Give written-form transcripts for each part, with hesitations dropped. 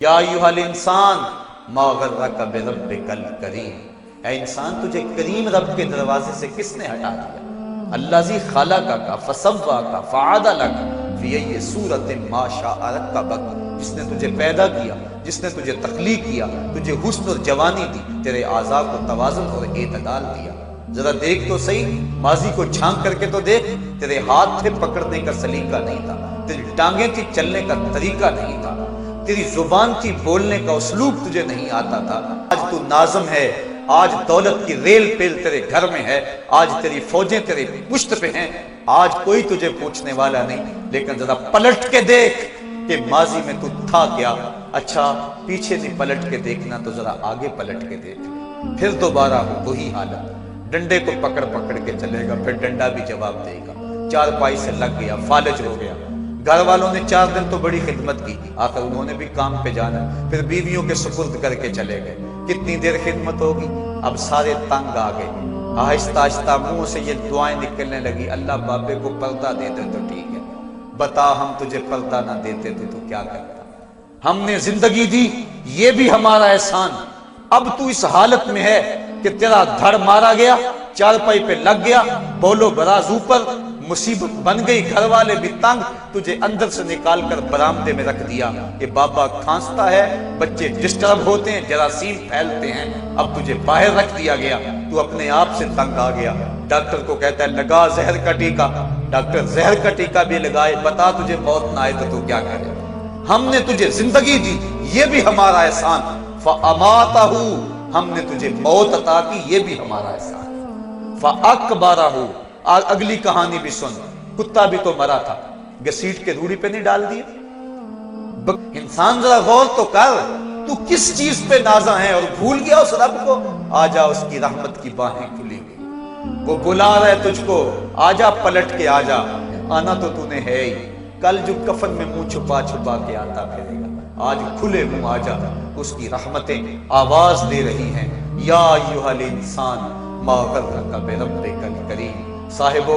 یا ایھا الانسان ما غرک بربک الکریم، اے انسان تجھے کریم رب کے دروازے سے کس نے ہٹا دیا؟ الذی خلقک فسواک فعدلک فی ای صورۃ ما شاء رکبک، جس نے تجھے پیدا کیا، جس نے تجھے تخلیق کیا، تجھے حسن اور جوانی دی، تیرے اعضاء کو توازن اور اعتدال دیا۔ ذرا دیکھ تو صحیح، ماضی کو جھانک کر کے تو دیکھ، تیرے ہاتھ تھے پکڑنے کا سلیقہ نہیں تھا، تیری ٹانگیں تھی چلنے کا طریقہ نہیں تھا، تیری زبان تھی بولنے کا اسلوب تجھے نہیں آتا تھا۔ آج تو ناظم ہے، آج دولت کی ریل پیل تیرے گھر میں ہے، آج تیری فوجیں تیرے پشت پہ ہیں، آج کوئی تجھے پوچھنے والا نہیں۔ لیکن ذرا پلٹ کے دیکھ کہ ماضی میں تو تھا کیا۔ اچھا پیچھے نہیں پلٹ کے دیکھنا تو ذرا آگے پلٹ کے دیکھ لے، پھر دوبارہ ہو وہی حالت۔ ڈنڈے کو پکڑ پکڑ کے چلے گا، پھر ڈنڈا بھی جواب دے گا۔ چارپائی سے لگ گیا، فالج ہو گیا۔ گھر والوں نے 4 دن تو بڑی خدمت کی، آخر انہوں نے بھی کام پہ جانا، پھر بیویوں کے سپرد کر کے چلے گئے۔ کتنی دیر خدمت ہوگی؟ اب سارے تنگ آ گئے۔ آہستہ آہستہ منہ سے یہ دعائیں نکلنے لگی، اللہ بابے کو پردہ دے دے تو ٹھیک ہے، بتا ہم تجھے پردہ نہ دیتے تو کیا کرتا؟ ہم نے زندگی دی، یہ بھی ہمارا احسان۔ اب تو اس حالت میں ہے کہ تیرا دھڑ مارا گیا، چارپائی پہ لگ گیا، بولو براز اوپر، مصیبت بن گئی، گھر والے بھی تنگ، تجھے اندر سے نکال کر برآمدے میں رکھ دیا کہ بابا کھانستا ہے، بچے ڈسٹرب ہوتے ہیں، جراثیم پھیلتے ہیں۔ اب تجھے باہر رکھ دیا گیا، تو اپنے آپ سے تنگ آ گیا۔ ڈاکٹر کو کہتا ہے لگا زہر کا ٹیکہ، ڈاکٹر زہر کا ٹیکہ بھی لگائے، بتا تجھے موت نہ آئے تو کیا کرے؟ ہم نے تجھے زندگی دی، یہ بھی ہمارا احسان۔ فَأَمَاتَهُ، ہم نے تجھے موت عطا کی، یہ بھی ہمارا احسان۔ فَأَكْبَرَهُ، اگلی کہانی بھی سن، کتا بھی تو مرا تھا، گسیٹ کے روڑی پہ نہیں ڈال دیا؟ انسان ذرا غور تو کر، تو کس چیز پہ نازاں ہے اور بھول گیا اس رب کو؟ آجا، اس کی رحمت کی باہیں کھلی ہوئی، وہ بلا رہا ہے تجھ کو، آجا پلٹ کے آجا، آنا تو نے ہے ہی۔ کل جو کفن میں منہ چھپا چھپا کے آتا پھرے گا، آج کھلے منہ آجا، اس کی رحمتیں آواز دے رہی ہیں، یا ایھا الانسان ما غرک بربک الکریم۔ صاحبو،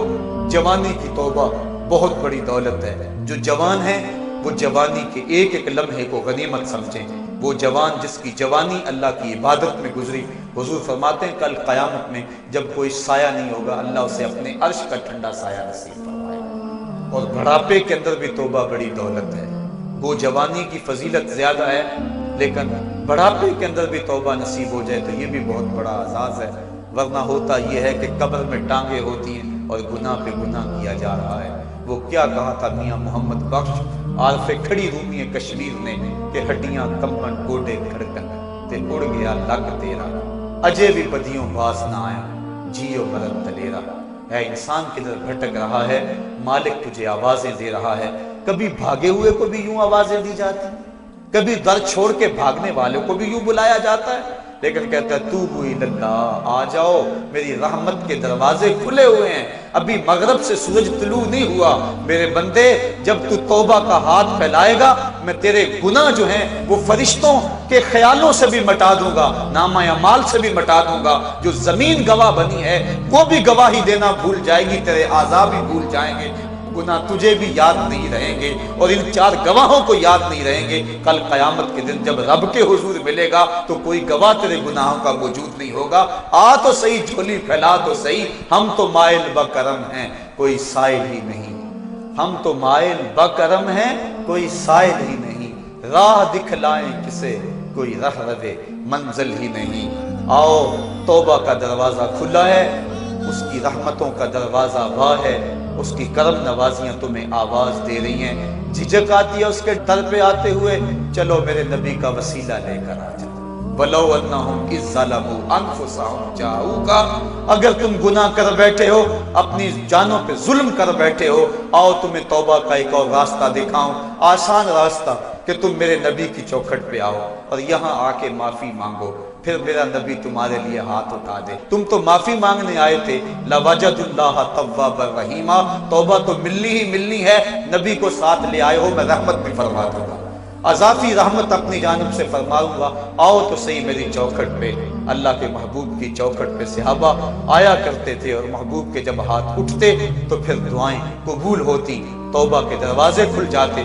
جوانی کی توبہ بہت بڑی دولت ہے۔ جو جوان ہیں وہ جوانی کے ایک ایک لمحے کو غنیمت سمجھیں۔ وہ جوان جس کی جوانی اللہ کی عبادت میں گزری، حضور فرماتے ہیں کل قیامت میں جب کوئی سایہ نہیں ہوگا، اللہ اسے اپنے عرش کا ٹھنڈا سایہ نصیب فرمائے گا۔ اور بڑھاپے کے اندر بھی توبہ بڑی دولت ہے۔ وہ جوانی کی فضیلت زیادہ ہے، لیکن بڑھاپے کے اندر بھی توبہ نصیب ہو جائے تو یہ بھی بہت بڑا اعزاز ہے۔ ورنہ ہوتا یہ ہے کہ قبر میں ٹانگیں ہوتی ہیں اور گناہ پہ گناہ کیا جا رہا ہے۔ وہ کیا کہا تھا میاں محمد بخش عارف کھڑی رومی کشمیر نے کہ ہڈیاں کمبن گوڈے کھڑکن تے اڑ گیا لگ تیرا، اجے بھی بدیوں باز نہ آیا، جیو مرد دلیرا۔ اے انسان کدھر بھٹک رہا ہے، مالک تجھے آوازیں دے رہا ہے۔ کبھی بھاگے ہوئے کو بھی یوں آوازیں دی جاتی، کبھی در چھوڑ کے بھاگنے والے کو بھی یوں بلایا جاتا ہے، لیکن کہتا ہے توبو الاللہ، آ جاؤ، میری رحمت کے دروازے کھلے ہوئے ہیں، ابھی مغرب سے سورج طلوع نہیں ہوا۔ میرے بندے، جب تو توبہ کا ہاتھ پھیلائے گا، میں تیرے گناہ جو ہیں وہ فرشتوں کے خیالوں سے بھی مٹا دوں گا، نامہ اعمال سے بھی مٹا دوں گا۔ جو زمین گواہ بنی ہے وہ بھی گواہی دینا بھول جائے گی، تیرے اعضاء بھی بھول جائیں گے، گناہ تجھے بھی یاد نہیں رہیں گے، اور ان 4 گواہوں کو یاد نہیں رہیں گے۔ کل قیامت کے دن جب رب کے حضور ملے گا تو کوئی گواہ تیرے گناہوں کا موجود نہیں ہوگا۔ آ تو صحیح، جھولی پھیلا تو صحیح، ہم تو مائل بکرم ہیں، کوئی سائل ہی نہیں۔ ہم تو مائل بکرم ہیں، کوئی سائل ہی نہیں، راہ دکھلائیں کسے، کوئی رہ روے منزل ہی نہیں۔ آؤ، توبہ کا دروازہ کھلا ہے، اس کی رحمتوں کا دروازہ واہ ہے، اس کی کرم نوازیاں تمہیں آواز دے رہی ہیں۔ جھجک آتی ہے اس کے در پہ آتے ہوئے، چلو میرے نبی کا وسیلہ لے کر آ جاؤ۔ وَلَوْ أَنَّهُمْ إِذْ ظَلَمُوا أَنفُسَهُمْ جَاءُوكَ، اگر تم گناہ کر بیٹھے ہو، اپنی جانوں پہ ظلم کر بیٹھے ہو، آؤ تمہیں توبہ کا ایک اور راستہ دکھاؤں، آسان راستہ، کہ تم میرے نبی کی چوکھٹ پہ آؤ اور یہاں آ کے معافی مانگو، پھر میرا نبی تمہارے لیے ہاتھ اٹھا دے۔ تم تو معافی مانگنے آئے تھے، لَوَجَدُ اللَّهَ تَوَّابًا رَحِيمًا، توبہ تو ملنی ہی ہے، نبی کو ساتھ لے آئے ہو، میں رحمت بھی فرما دوں گا، اضافی رحمت اپنی جانب سے فرماؤں گا۔ آؤ تو صحیح میری چوکھٹ پہ۔ اللہ کے محبوب کی چوکھٹ پہ صحابہ آیا کرتے تھے، اور محبوب کے جب ہاتھ اٹھتے تو پھر دعائیں قبول ہوتی، توبہ کے دروازے کھل جاتے۔